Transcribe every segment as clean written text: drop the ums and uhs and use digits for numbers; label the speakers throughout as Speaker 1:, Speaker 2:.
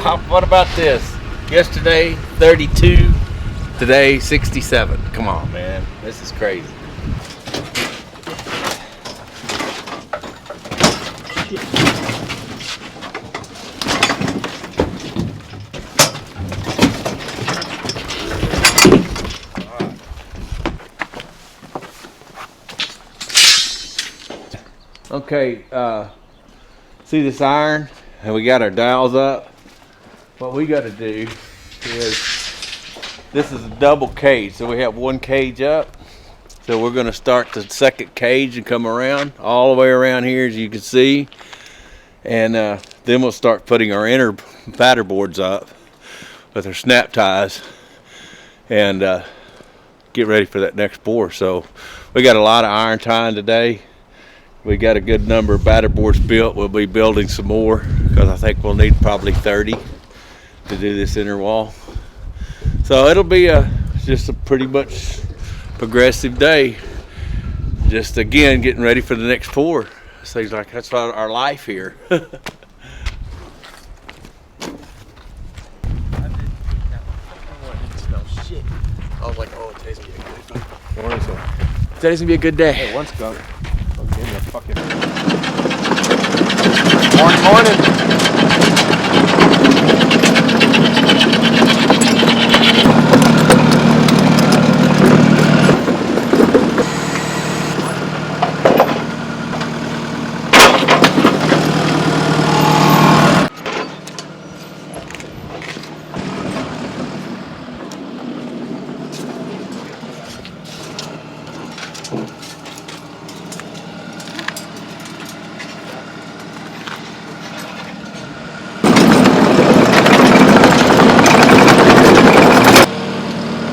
Speaker 1: What about this? Yesterday 32, today 67. Come on, man. This is crazy. Okay, see this iron? And we got our dowels up. What we got to do is, this is a double cage, so we have one cage up. So we're going to start the second cage and come around all the way around here, as you can see, and then we'll start putting our inner batter boards up with our snap ties and get ready for that next bore. So we got a lot of iron tying today. We got a good number of batter boards built. We'll be building some more because I think we'll need probably 30 to do this inner wall. So it'll be just a pretty much progressive day. Just again getting ready for the next pour. Seems like that's our life here.
Speaker 2: I was like, oh, today's gonna be a good day.
Speaker 1: Morning, sir.
Speaker 2: Today's gonna be a good day.
Speaker 1: Hey, one skunk. Give me a fucking
Speaker 2: Morning.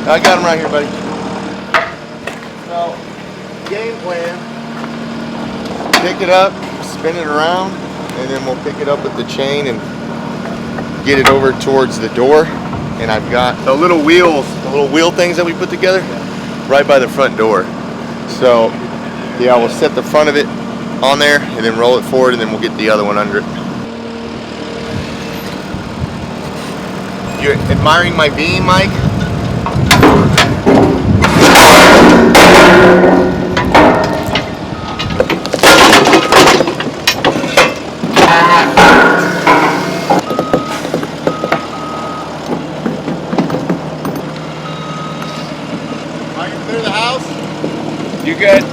Speaker 2: I got him right here, buddy. So, game plan, pick it up, spin it around, and then we'll pick it up with the chain and get it over towards the door. And I've got the little wheels, the little wheel things that we put together right by the front door. So, yeah, we'll set the front of it on there and then roll it forward, and then we'll get the other one under it. You admiring my beam, Mike? Are you clear the house?
Speaker 1: You good?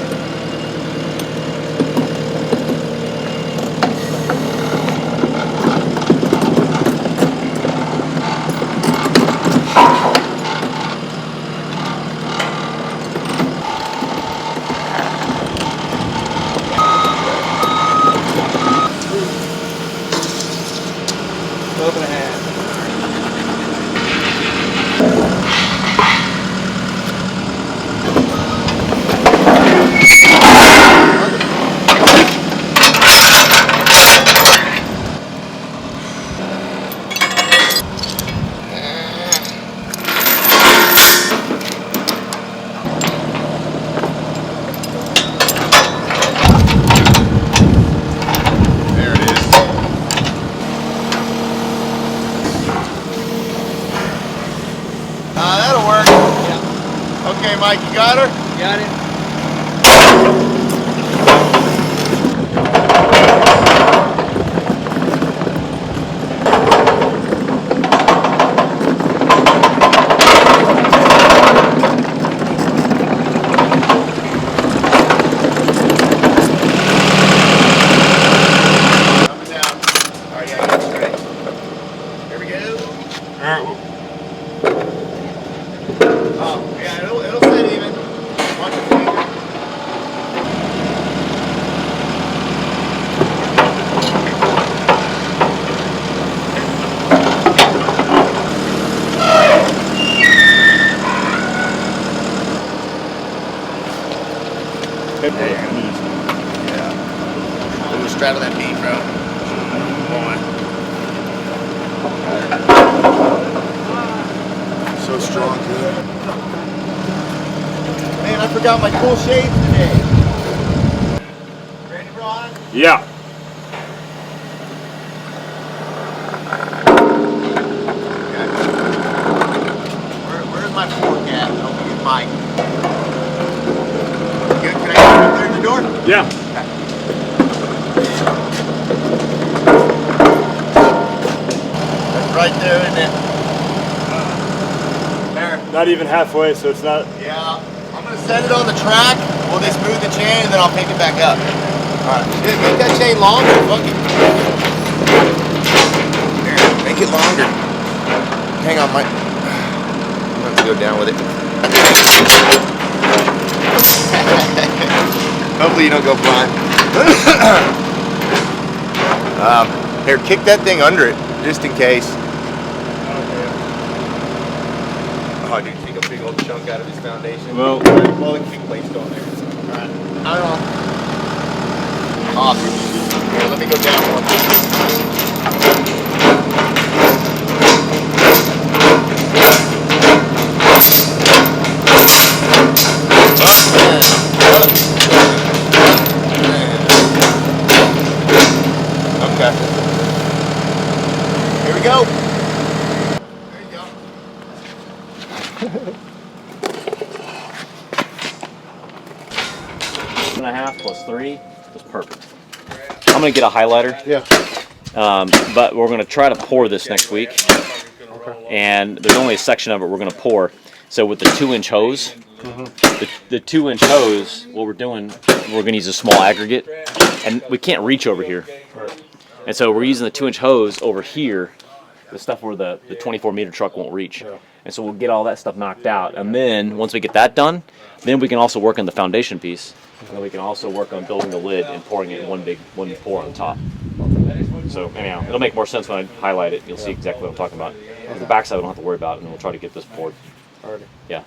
Speaker 2: Open a hand. That'll work. Yeah. Okay, Mike, you got her?
Speaker 1: Got it.
Speaker 2: Coming down. All right, yeah, get straight. Here we go. All right. Oh, yeah, it'll sit even. Watch your finger. Yeah. Ooh, straddle that beam, bro. So strong, dude. Man, I forgot my cool shades today. Ready, Ron?
Speaker 3: Yeah.
Speaker 2: more?
Speaker 3: Yeah.
Speaker 2: That's right there, isn't it? There.
Speaker 3: Not even halfway, so it's not.
Speaker 2: Yeah. I'm gonna set it on the track. We'll just smooth the chain and then I'll pick it back up. Alright. Make that chain longer. Fuck it. There. Make it longer. Hang on, Mike. I'm gonna have to go down with it. Hopefully you don't go flying. Here, kick that thing under it, just in case. Oh, dude, take a big old chunk out of his foundation.
Speaker 3: Well,
Speaker 2: the kick plate's still on there. Alright. I don't know. Awesome. Here, let me go down one. Okay. Here we go. There you go.
Speaker 4: 2.5 plus 3 is perfect. I'm gonna get a highlighter.
Speaker 3: Yeah.
Speaker 4: But we're gonna try to pour this next week. And there's only a section of it we're gonna pour. So with the 2-inch hose, the 2-inch hose, what we're doing, we're gonna use a small aggregate, and we can't reach over here. And so we're using the 2-inch hose over here, the stuff where the 24-meter truck won't reach. And so we'll get all that stuff knocked out. And then once we get that done, then we can also work on the foundation piece. And then we can also work on building the lid and pouring it in one pour on top. So anyhow, it'll make more sense when I highlight it. You'll see exactly what I'm talking about. The backside we don't have to worry about, and we'll try to get this poured. Yeah.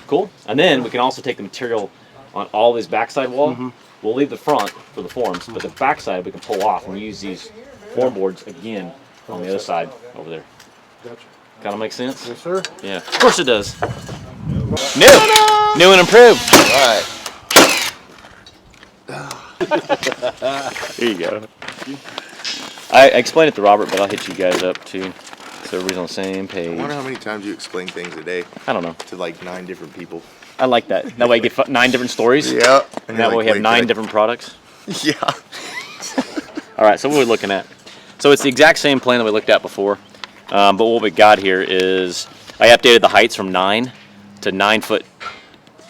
Speaker 4: Cool. And then we can also take the material on all this backside wall. We'll leave the front for the forms, but the backside we can pull off and use these form boards again on the other side over there.
Speaker 3: Gotcha.
Speaker 4: Kind of makes sense?
Speaker 3: Yes, sir.
Speaker 4: Yeah. Of course it does. New and improved.
Speaker 2: Alright.
Speaker 4: There you go. I explained it to Robert, but I'll hit you guys up too, so everybody's on the same
Speaker 2: I
Speaker 4: page.
Speaker 2: wonder how many times you explain things a day
Speaker 4: I don't know.
Speaker 2: to like 9 different people.
Speaker 4: I like that. That way you get 9 different stories.
Speaker 2: Yeah.
Speaker 4: And that way we have 9 different products.
Speaker 2: Yeah.
Speaker 4: All right, so what are we looking at? So it's the exact same plan that we looked at before, but what we got here is I updated the heights from 9 to 9 foot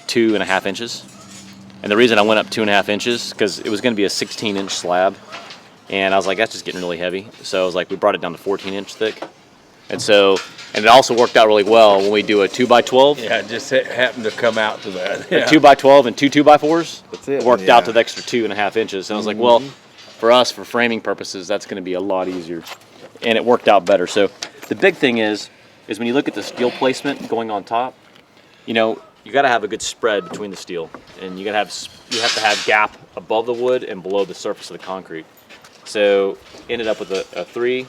Speaker 4: 2.5 inches. And the reason I went up 2.5 inches, because it was going to be a 16-inch slab, and I was like, that's just getting really heavy. So I was like, we brought it down to 14-inch thick. And so, and it also worked out really well when we do a 2x12.
Speaker 1: Yeah, it just happened to come out to that.
Speaker 4: A 2x12 and two 2x4s.
Speaker 1: That's it.
Speaker 4: It worked out to
Speaker 2: Yeah.
Speaker 4: the extra 2.5 inches. And I was like, well, for us, for framing purposes, that's going to be a lot easier. And it worked out better. So the big thing is when you look at the steel placement going on top, you know, you got to have a good spread between the steel, and you have to have gap above the wood and below the surface of the concrete. So ended up with a 3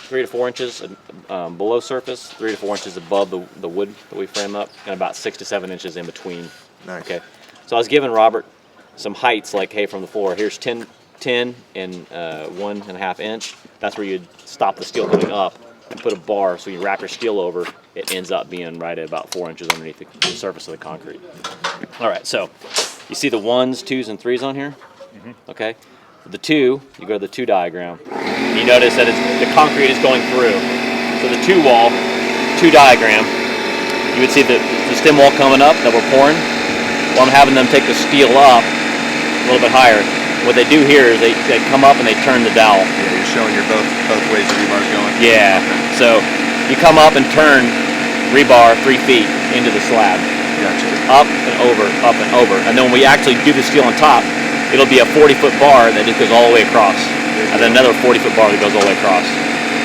Speaker 4: to 4 inches below surface, 3 to 4 inches above the wood that we frame up, and about 6 to 7 inches in between.
Speaker 2: Nice.
Speaker 4: Okay. So I was giving Robert some heights, like, hey, from the floor, here's 10 and 1.5 inch. That's where you'd stop the steel coming up and put a bar, so you wrap your steel over, it ends up being right at about 4 inches underneath the surface of the concrete. All right, so you see the 1s, 2s, and 3s on here? Okay. The 2, you go to the 2 diagram. You notice that the concrete is going through. So the 2 wall, 2 diagram, you would see the stem wall coming up that we're pouring. Well, I'm having them take the steel up a little bit higher. What they do here is they come up and they turn the dowel.
Speaker 2: Yeah, you're showing your both ways the rebar's going.
Speaker 4: Yeah. So you come up and turn rebar 3 feet into the slab.
Speaker 2: Gotcha.
Speaker 4: Up and over, up and over. And then when we actually do the steel on top, it'll be a 40-foot bar that just goes all the way across. And then another 40-foot bar that goes all the way across.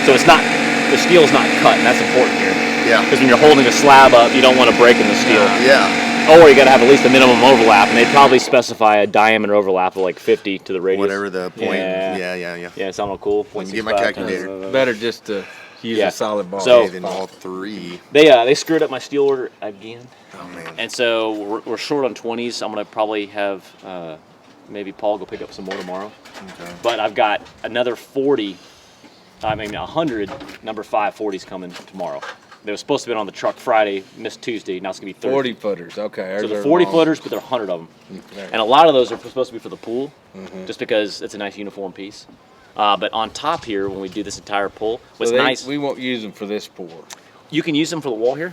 Speaker 4: So it's not, the steel's not cut, and that's important here.
Speaker 2: Yeah.
Speaker 4: Because when you're holding a slab up, you don't want to break in the steel.
Speaker 2: Yeah.
Speaker 4: Or you got to have at least a minimum overlap, and they'd probably specify a diameter overlap of like 50 to the radius.
Speaker 2: Whatever the point.
Speaker 4: Yeah.
Speaker 2: Yeah.
Speaker 4: Sound all cool?
Speaker 2: Let me get my
Speaker 4: 0.65
Speaker 2: calculator.
Speaker 1: Better just to use
Speaker 4: Yeah.
Speaker 1: a solid bar.
Speaker 4: So-
Speaker 2: Okay, then all 3.
Speaker 4: They screwed up my steel order again.
Speaker 2: Oh man.
Speaker 4: And so we're short on 20s. I'm going to probably have maybe Paul go pick up some more tomorrow.
Speaker 2: Okay.
Speaker 4: But I've got another 100 number 5 40s coming tomorrow. That was supposed to be on the truck Friday, missed Tuesday. Now it's gonna be Thursday.
Speaker 1: 40 footers. Okay.
Speaker 4: So
Speaker 1: ours
Speaker 4: the
Speaker 1: are
Speaker 4: 40
Speaker 1: long.
Speaker 4: footers, but there are 100 of them.
Speaker 1: Okay.
Speaker 4: And a lot of those are supposed to be for the pool, just because it's a nice uniform piece. But on top here, when we do this entire pull, what's
Speaker 1: So
Speaker 4: nice,
Speaker 1: we won't use them for this pour.
Speaker 4: you can use them for the wall here,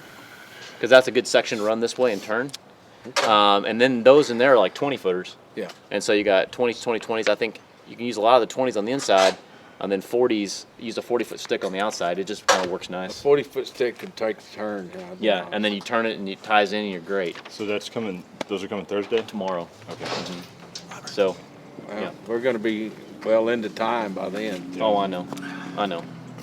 Speaker 4: because that's a good section to run this way and turn. And then those in there are like 20 footers.
Speaker 1: Yeah.
Speaker 4: And so you got 20s. I think you can use a lot of the 20s on the inside, and then 40s, use a 40-foot stick on the outside. It just kind of works nice.
Speaker 1: 40-foot stick can take the turn.
Speaker 4: Yeah, and then you turn it and it ties in and you're great
Speaker 3: So that's coming. Those are coming Thursday.
Speaker 4: tomorrow.
Speaker 3: Okay.
Speaker 4: So,
Speaker 1: Well,
Speaker 4: yeah.
Speaker 1: we're going to be well into time by then.
Speaker 4: oh, I know.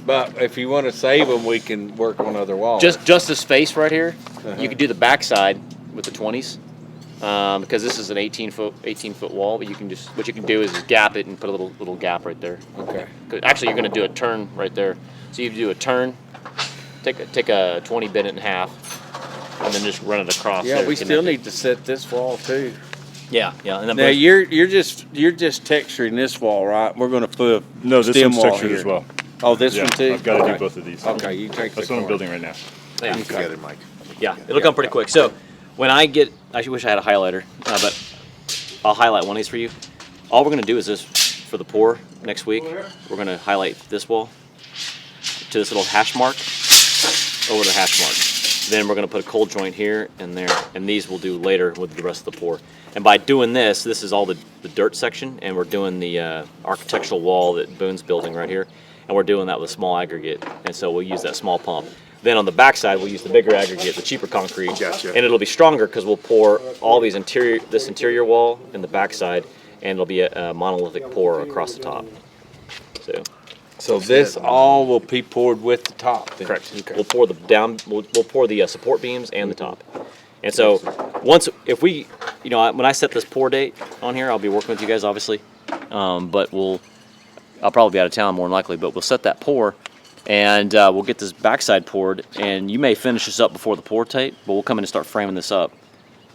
Speaker 1: But if you want to save them, we can work on other walls.
Speaker 4: Just this space right here, you can do the backside with the 20s, because this is an 18-foot wall. But you can just what you can do is just gap it and put a little gap right there.
Speaker 1: Okay.
Speaker 4: 'Cause actually, you're going to do a turn right there. So you do a turn, take a 20, bend it in half, and then just run it across.
Speaker 1: Yeah,
Speaker 4: there,
Speaker 1: we
Speaker 4: connect
Speaker 1: still
Speaker 4: it.
Speaker 1: need to set this wall too.
Speaker 4: Yeah, and then
Speaker 1: Now you're just texturing this wall, right? We're going to put
Speaker 3: No, this
Speaker 1: stem
Speaker 3: one's
Speaker 1: wall
Speaker 3: textured
Speaker 1: here.
Speaker 3: as well.
Speaker 1: Oh, this
Speaker 3: Yeah,
Speaker 1: one too.
Speaker 3: I've got to
Speaker 1: Okay.
Speaker 3: do both of these.
Speaker 1: Okay, you take
Speaker 3: That's
Speaker 1: the
Speaker 3: what I'm
Speaker 1: corner.
Speaker 3: building right now.
Speaker 4: yeah.
Speaker 2: You got it, Mike.
Speaker 4: Yeah, it'll come pretty quick. So when I wish I had a highlighter, but I'll highlight one of these for you. All we're gonna do is this for the pour next week. We're gonna highlight this wall to this little hash mark over the hash mark. Then we're gonna put a cold joint here and there, and these we'll do later with the rest of the pour. And by doing this is all the dirt section, and we're doing the architectural wall that Boone's building right here, and we're doing that with a small aggregate, and so we'll use that small pump. Then on the backside, we'll use the bigger aggregate, the cheaper concrete,
Speaker 2: Gotcha.
Speaker 4: and it'll be stronger because we'll pour all these this interior wall in the backside, and it'll be a monolithic pour across the top.
Speaker 1: So this all will be poured with the top. Then.
Speaker 4: Correct.
Speaker 1: Okay.
Speaker 4: We'll pour we'll pour the support beams and the top. And so if we, when I set this pour date on here, I'll be working with you guys obviously, but I'll probably be out of town more than likely, but we'll set that pour, and we'll get this backside poured, and you may finish this up before the pour date, but we'll come in and start framing this up,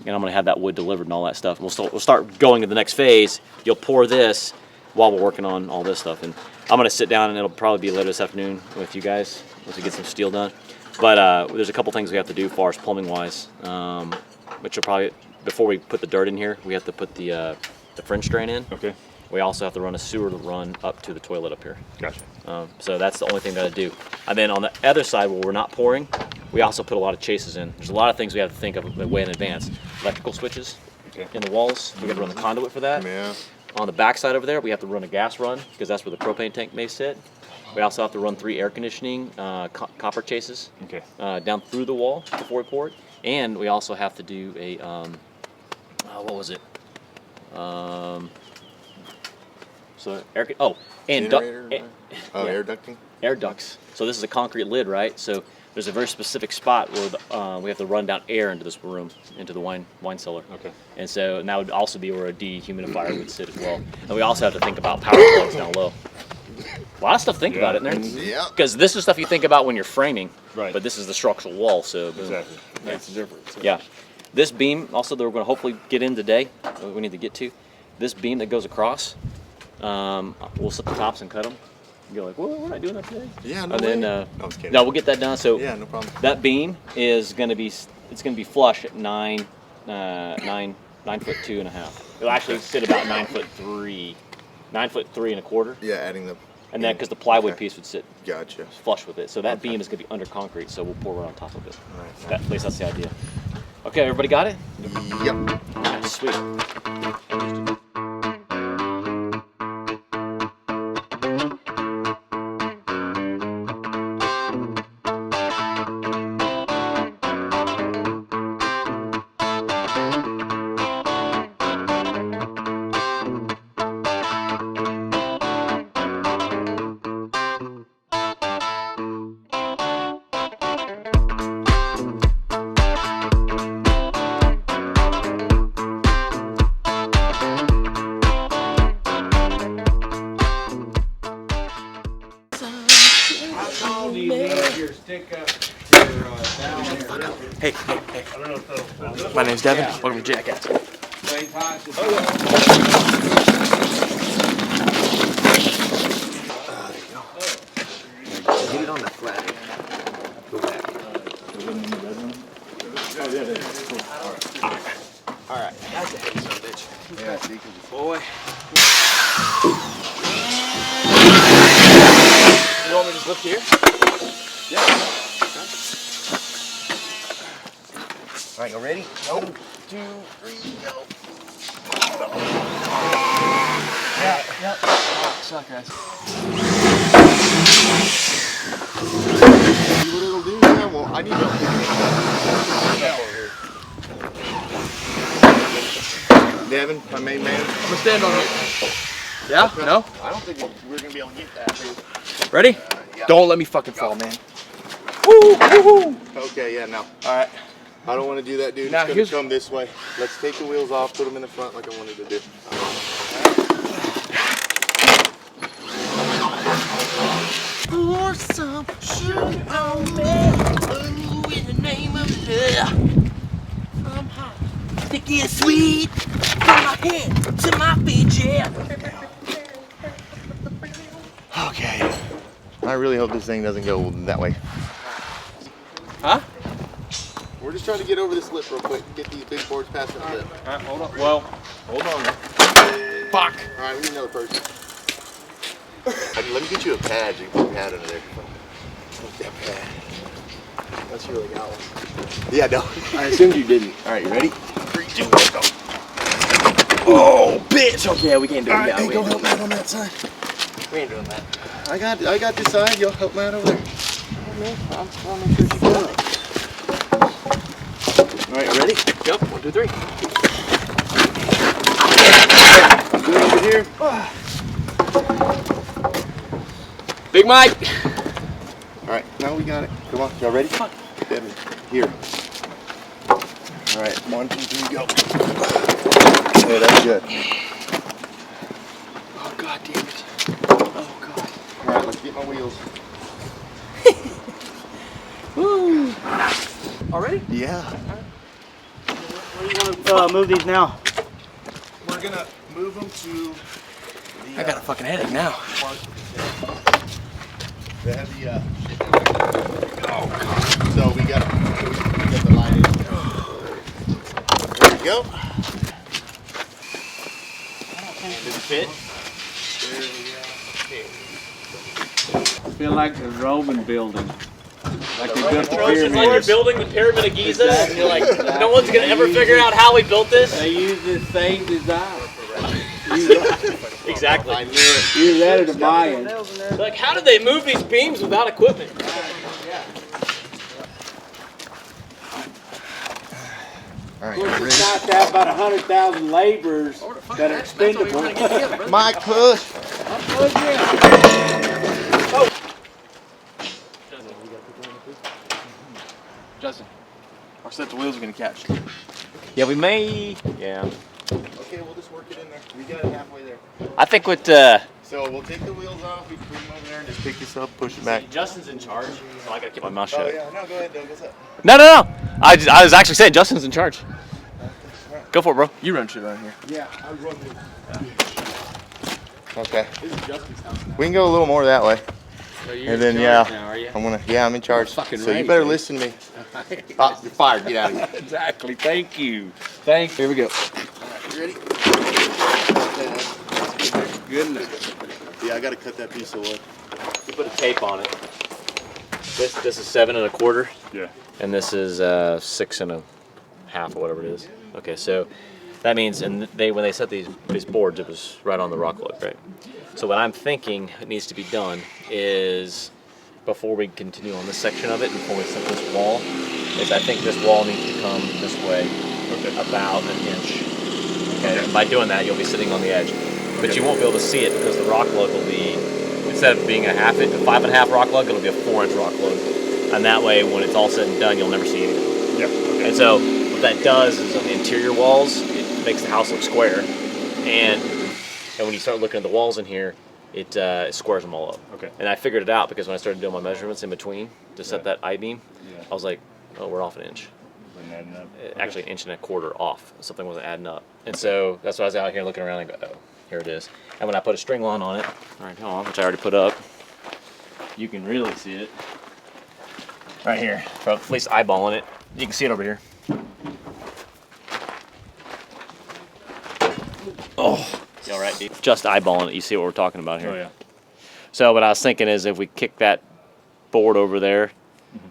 Speaker 4: and I'm gonna have that wood delivered and all that stuff. And we'll start going to the next phase. You'll pour this while we're working on all this stuff, and I'm gonna sit down, and it'll probably be later this afternoon with you guys once we get some steel done. But there's a couple things we have to do as far as plumbing wise, which are probably before we put the dirt in here, we have to put the French drain in.
Speaker 3: Okay.
Speaker 4: We also have to run a sewer run up to the toilet up here.
Speaker 3: Gotcha.
Speaker 4: So that's the only thing we got to do. And then on the other side where we're not pouring, we also put a lot of chases in. There's a lot of things we have to think of way in advance. Electrical switches
Speaker 3: Okay.
Speaker 4: in the walls. We got to run the conduit for that.
Speaker 2: Yeah.
Speaker 4: On the back side over there, we have to run a gas run because that's where the propane tank may sit. We also have to run 3 air conditioning copper chases
Speaker 3: Okay.
Speaker 4: down through the wall before we pour it. And we also have to do a, what was it?
Speaker 2: Generator, air ducting.
Speaker 4: Air ducts. So this is a concrete lid, right? So there's a very specific spot where we have to run down air into this room, into the wine cellar.
Speaker 3: Okay.
Speaker 4: And that would also be where a dehumidifier would sit as well. And we also have to think about power plugs down low. A lot of stuff to think about in there.
Speaker 2: Yeah.
Speaker 4: Because this is stuff you think about when you're framing.
Speaker 3: Right.
Speaker 4: But this is the structural wall, so boom.
Speaker 3: Exactly.
Speaker 1: Makes a difference.
Speaker 4: Yeah. This beam also that we're going to hopefully get in today, we need to get to, this beam that goes across, we'll set the tops and cut them. You're like, well, we're not doing that today.
Speaker 2: Yeah, no
Speaker 4: And then,
Speaker 2: way. No, I'm just kidding.
Speaker 4: no, we'll get that done. So
Speaker 2: Yeah, no problem.
Speaker 4: that beam is going to be, it's going to be flush at 9 foot 2.5. It'll actually sit about 9 foot 3, 9 foot 3 1/4.
Speaker 2: Yeah, adding the.
Speaker 4: And then because the plywood
Speaker 2: Okay.
Speaker 4: piece would sit
Speaker 2: Gotcha.
Speaker 4: flush with it. So that
Speaker 2: Okay.
Speaker 4: beam is going to be under concrete, so we'll pour right on top of it.
Speaker 2: All right.
Speaker 4: At least that's the idea. Okay, everybody got it?
Speaker 2: Yep.
Speaker 4: Sweet.
Speaker 5: My name's Devin. Welcome to Jackass.
Speaker 2: Hit it on the flat. Go back.
Speaker 5: Alright. That's a heavy son of a bitch.
Speaker 2: Yeah, see, 'cause it's-
Speaker 5: Boy. You want me to just lift here?
Speaker 2: All right, you ready? Nope. 2, 3, go.
Speaker 5: Yep. Suck, guys.
Speaker 2: See what it'll do now? Well, I need to. Devin, my main man.
Speaker 5: I'm gonna stand on it. Yeah? No?
Speaker 2: I don't think we're gonna be able to get that.
Speaker 5: Ready?
Speaker 2: Yeah.
Speaker 5: Don't let me fucking fall, man.
Speaker 2: Okay, yeah, no.
Speaker 5: Alright.
Speaker 2: I don't want to do that, dude.
Speaker 5: Now,
Speaker 2: It's gonna
Speaker 5: here's-
Speaker 2: come this way. Let's take the wheels off, put them in the front like I wanted to do.
Speaker 6: Pour some sugar on me. Ooh, in the name of love. I'm hot, sticky and sweet. From my head to my feet, yeah.
Speaker 2: Okay. I really hope this thing doesn't go that way.
Speaker 5: Huh?
Speaker 2: We're just trying to get over this lip real quick. Get these big boards past the lip.
Speaker 5: Alright, hold on. Well,
Speaker 2: Hold on.
Speaker 5: fuck.
Speaker 2: All right, we need another person. Let me get you a pad. You can put a pad under there. That pad. Unless you really got one. Yeah, no.
Speaker 5: I assumed you didn't.
Speaker 2: All right, you ready? 3, 2, 1, go.
Speaker 5: Oh, bitch! Okay, we can't do it.
Speaker 2: All right,
Speaker 5: Yeah,
Speaker 2: hey,
Speaker 5: we
Speaker 2: go
Speaker 5: ain't
Speaker 2: help Matt on that side.
Speaker 5: We ain't doing that.
Speaker 2: I got this side. You'll help Matt over there. I'll make sure she goes. All right, you ready?
Speaker 5: Yep. 1, 2, 3.
Speaker 2: Good over here.
Speaker 5: Big Mike.
Speaker 2: All right, now we got it. Come on, y'all ready? Devin, here. All right, 1, 2, 3, go. Yeah, that's good.
Speaker 5: Oh god damn it. Oh god.
Speaker 2: All right, let's get my wheels.
Speaker 5: Woo. Already?
Speaker 2: Yeah.
Speaker 7: Where are you gonna move these now?
Speaker 2: We're gonna move them to the.
Speaker 5: I got a fucking headache now.
Speaker 2: They have the. So we got the line in. There we go.
Speaker 5: Does it fit?
Speaker 7: I feel like the Roman building. Like they built the
Speaker 4: It's like you're
Speaker 7: pyramids.
Speaker 4: building the Pyramid of Giza, and you're like,
Speaker 7: Exactly.
Speaker 4: no one's gonna ever figure out how we built this.
Speaker 7: They use the same design.
Speaker 4: Exactly.
Speaker 2: I knew it.
Speaker 7: Use that as a Mayan.
Speaker 4: Like, how did they move these beams without equipment?
Speaker 2: All right,
Speaker 7: Of course,
Speaker 2: you
Speaker 7: it's nice to have about 100,000 laborers that are expendable.
Speaker 2: ready? Mike, push.
Speaker 5: Justin. Our set the wheels are gonna catch.
Speaker 4: Yeah, we may. Yeah.
Speaker 2: Okay, we'll just work it in there. We got it halfway there.
Speaker 4: I think what.
Speaker 2: So we'll take the wheels off. We put them over there and just pick this up, push it back.
Speaker 4: Justin's in charge, so I gotta keep my mouth
Speaker 2: Oh
Speaker 4: shut.
Speaker 2: yeah, no, go ahead, Doug. What's up?
Speaker 4: No. I was actually saying Justin's in charge. Go for it, bro.
Speaker 5: You run shit around here.
Speaker 7: Yeah, I run
Speaker 2: Okay.
Speaker 5: This is Justin's house now.
Speaker 2: We can go a little more that way.
Speaker 7: So you're
Speaker 2: And then,
Speaker 7: in
Speaker 2: yeah.
Speaker 7: charge now, are you?
Speaker 2: I'm in charge.
Speaker 7: Fucking
Speaker 2: So you
Speaker 7: right,
Speaker 2: better
Speaker 7: dude.
Speaker 2: listen to me. Ah, you're fired. Get out of here.
Speaker 7: Exactly. Thank you. Thank you.
Speaker 5: Here we go.
Speaker 2: You ready?
Speaker 7: Goodness.
Speaker 2: Yeah, I gotta cut that piece of wood.
Speaker 4: You put a tape on it. This is 7 1/4.
Speaker 3: Yeah.
Speaker 4: And this is 6 1/2 or whatever it is. Okay, so that means, and when they set these boards, it was right on the rock lug, right? So what I'm thinking needs to be done is, before we continue on this section of it, before we set this wall, is I think this wall needs to come this way, about an inch. Okay. And by doing that, you'll be sitting on the edge, but you won't be able to see it because the rock lug will be, instead of being a 5 1/2 rock lug, it'll be a 4-inch rock lug. And that way, when it's all said and done, you'll never see anything.
Speaker 3: Yeah. Okay.
Speaker 4: And so what that does is on the interior walls, it makes the house look square. And when you start looking at the walls in here, it squares them all up.
Speaker 3: Okay.
Speaker 4: And I figured it out because when I started doing my measurements in between to set that I-beam,
Speaker 3: Yeah.
Speaker 4: I was like, oh, we're off an inch.
Speaker 3: And then,
Speaker 4: Actually, 1.25 inches off. Something wasn't adding up. And so that's why I was out here looking around and go, oh, here it is. And when I put a string line on it, right now, which I already put up, you can really see it. right here. So at least eyeballing it. You can see it over here. Oh, you all right, dude? Just eyeballing it. You see what we're talking about here.
Speaker 3: Oh yeah.
Speaker 4: So what I was thinking is if we kick that board over there,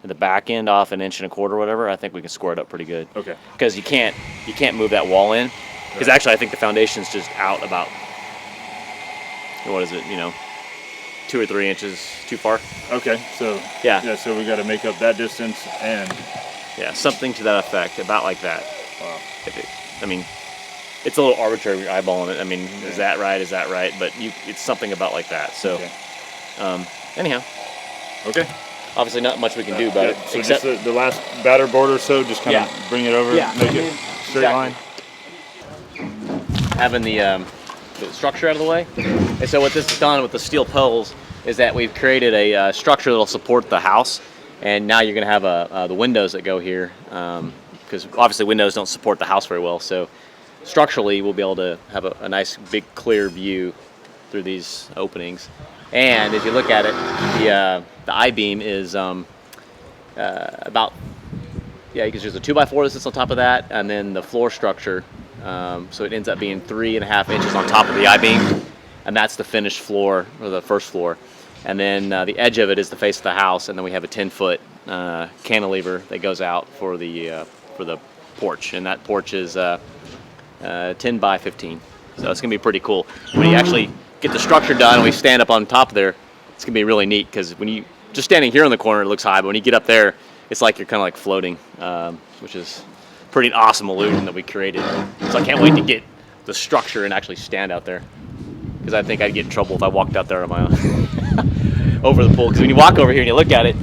Speaker 4: the back end off 1.25 inches or whatever, I think we can square it up pretty good.
Speaker 3: Okay.
Speaker 4: Because you can't move that wall in. Because actually, I think the foundation's just out about, what is it? 2 or 3 inches too far.
Speaker 3: Okay. So
Speaker 4: Yeah.
Speaker 3: So we got to make up that distance and.
Speaker 4: Yeah, something to that effect, about like that.
Speaker 3: Wow.
Speaker 4: It's a little arbitrary eyeballing it. I mean, is that right? Is that right? But it's something about like that. So,
Speaker 3: Okay.
Speaker 4: Anyhow,
Speaker 3: Okay.
Speaker 4: obviously not much we can do about it.
Speaker 3: So
Speaker 4: Except,
Speaker 3: just the last batter board or so, just kind of
Speaker 4: Yeah.
Speaker 3: bring it over,
Speaker 4: Yeah,
Speaker 3: make it straight line.
Speaker 4: having the structure out of the way. And so what this has done with the steel poles is that we've created a structure that'll support the house. And now you're going to have the windows that go here, because obviously windows don't support the house very well. So structurally, we'll be able to have a nice, big, clear view through these openings. And if you look at it, the I-beam is about, because there's a 2x4 that sits on top of that, and then the floor structure. So it ends up being 3.5 inches on top of the I-beam, and that's the finished floor, or the first floor. And then the edge of it is the face of the house, and then we have a 10-foot cantilever that goes out for the porch, and that porch is 10 by 15. So it's gonna be pretty cool. When you actually get the structure done and we stand up on top there, it's gonna be really neat, because when you just standing here in the corner, it looks high, but when you get up there, it's like you're kind of like floating, which is pretty awesome illusion that we created. So I can't wait to get the structure and actually stand out there, because I think I'd get in trouble if I walked out there on my own over the pool. Because when you walk over here and you look at it,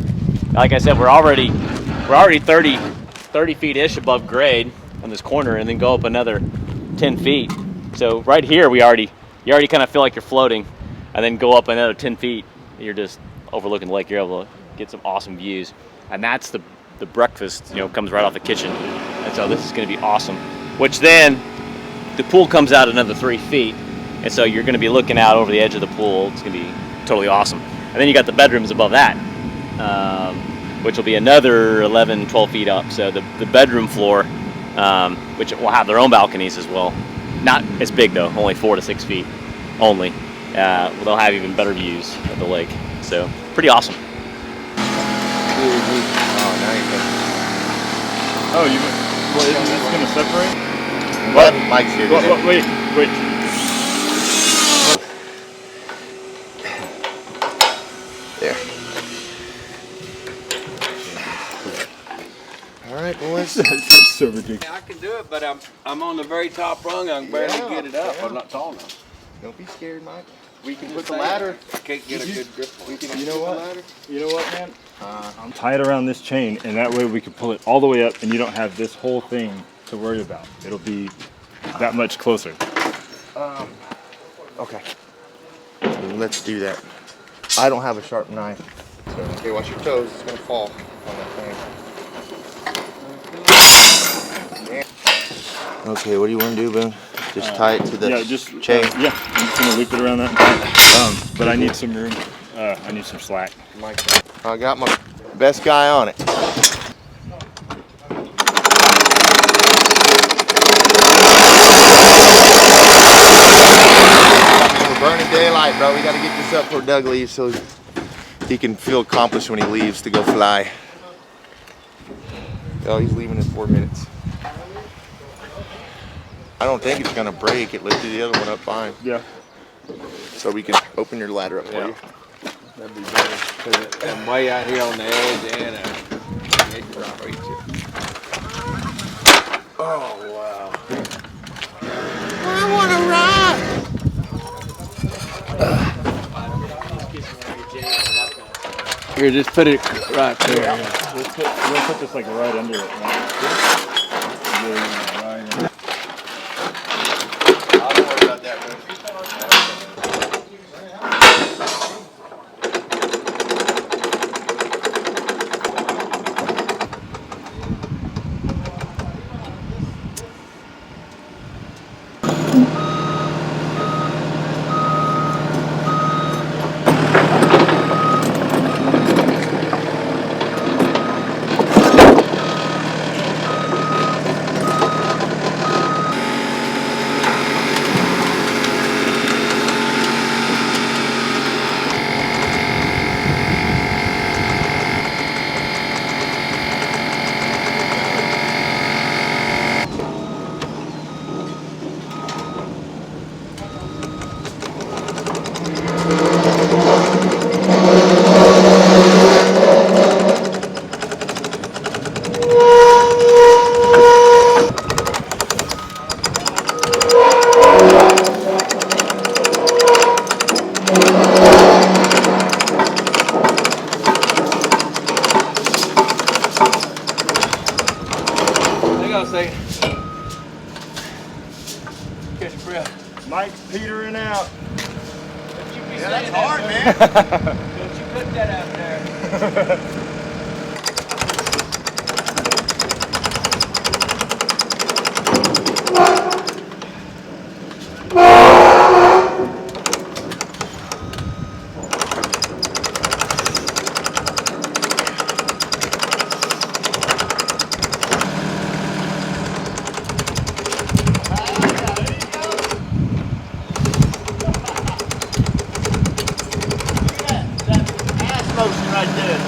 Speaker 4: like I said, we're already 30 feet ish above grade on this corner, and then go up another 10 feet. So right here, you already kind of feel like you're floating, and then go up another 10 feet, you're just overlooking the lake. You're able to get some awesome views, and that's the breakfast. Comes right off the kitchen, and so this is going to be awesome. Which then the pool comes out another 3 feet, and so you're going to be looking out over the edge of the pool. It's going to be totally awesome. And then you got the bedrooms above that, which will be another 11, 12 feet up. So the bedroom floor, which will have their own balconies as well. Not as big though, only 4 to 6 feet only. They'll have even better views of the lake. So pretty awesome.
Speaker 3: Oh, isn't this gonna separate?
Speaker 2: What? Mike's here.
Speaker 3: Wait.
Speaker 2: There. All right, boys.
Speaker 3: That's so ridiculous.
Speaker 7: I can do it, but I'm on the very top rung. I can barely
Speaker 2: Yeah,
Speaker 7: get it up.
Speaker 2: yeah.
Speaker 7: I'm not tall enough.
Speaker 2: Don't be scared, Mike.
Speaker 7: We can
Speaker 2: With the ladder.
Speaker 7: I can't get a good grip on it.
Speaker 2: You know what?
Speaker 3: You know what, man? I'm tie it around this chain, and that way we can pull it all the way up, and you don't have this whole thing to worry about. It'll be that much closer.
Speaker 2: Okay. Let's do that. I don't have a sharp knife. So, okay, watch your toes. It's gonna fall on that thing. Okay, what do you want to do, Boone? Just tie it to the chain.
Speaker 3: Yeah, I'm just gonna loop it around that. But I need some room. I need some slack.
Speaker 2: I got my best guy on it. We're burning daylight, bro. We gotta get this up before Doug leaves so he can feel accomplished when he leaves to go fly. Oh, he's leaving in 4 minutes. I don't think it's gonna break. It lifted the other one up fine.
Speaker 3: Yeah.
Speaker 2: So we can open your ladder up for you.
Speaker 7: That'd be better. Because I'm way out here on the edge and it can reach it.
Speaker 2: Oh, wow.
Speaker 6: I wanna ride.
Speaker 7: Here, just put it right there.
Speaker 3: We'll put this like right under it.
Speaker 2: I don't worry about that, man.
Speaker 3: Mike's petering out.
Speaker 2: Yeah, that's hard, man.
Speaker 7: Don't you put that out there.
Speaker 2: Motion right there.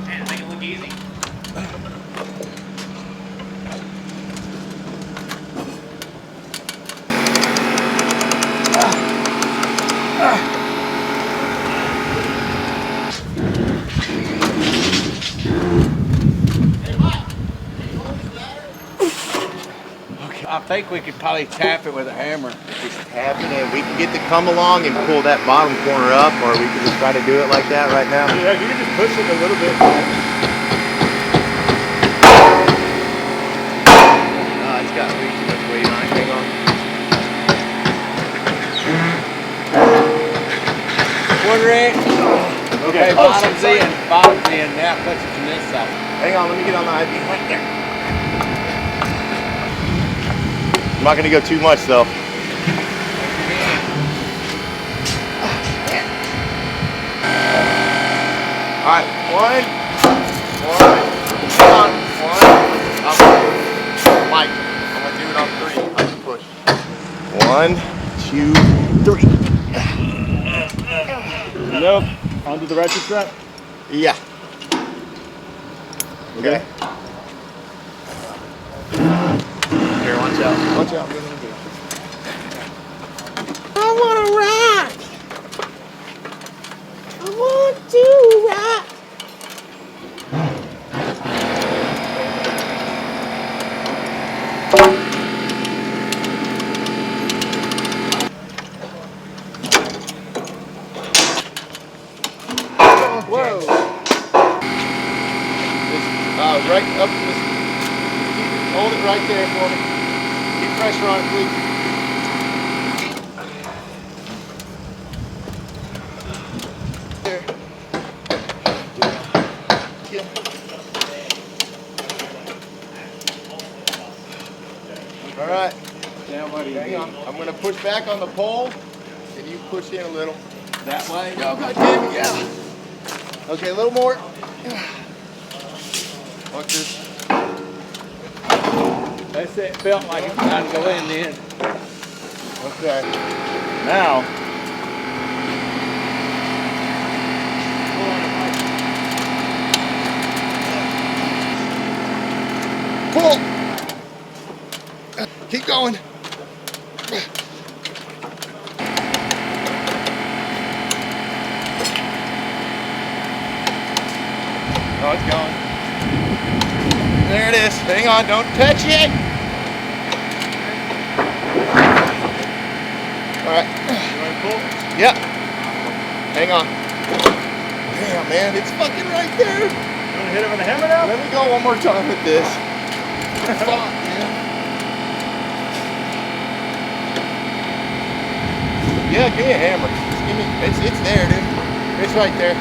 Speaker 4: Man, make it look easy.
Speaker 7: I think we could probably tap it with a hammer.
Speaker 2: Just tap it in. We can get the come along and pull that bottom corner up, or we can just try to do it like that right now.
Speaker 3: Yeah, you can just push it a little bit.
Speaker 2: It's got way too much weight on it. Hang on.
Speaker 7: Quarter inch. Okay, bottom's in. Bottom's in. Now push it from this side.
Speaker 2: Hang on, let me get on the IV. Right there. I'm not gonna go too much though. Alright, one. Hold on. Mike, I'm gonna do it on 3. I can push. 1, 2, 3.
Speaker 3: Nope. Onto the ratchet strap.
Speaker 2: Yeah. Okay. Here, watch out. Watch out.
Speaker 6: I wanna rock. I want to rock.
Speaker 2: Whoa. Just, right up to this. Hold it right there for me. Keep pressure on it, please. There. Yeah. All right.
Speaker 7: Now what do you
Speaker 2: Hang on. I'm going to push back on the pole, and you push in a little.
Speaker 7: That way?
Speaker 2: Oh, God damn it, yeah. Okay, a little more. Watch this.
Speaker 7: That's it. Felt like it's trying to go in then.
Speaker 2: Okay.
Speaker 3: Now,
Speaker 2: Pull. Keep going. Oh, it's going. There it is. Hang on, don't touch it. All right. You want to pull? Yep. Hang on. Damn, man, it's fucking right there.
Speaker 3: you want to hit it with a hammer now?
Speaker 2: Let me go one more time with this. Fuck, man. Yeah, give me a hammer. Just give me. It's there, dude. It's right there.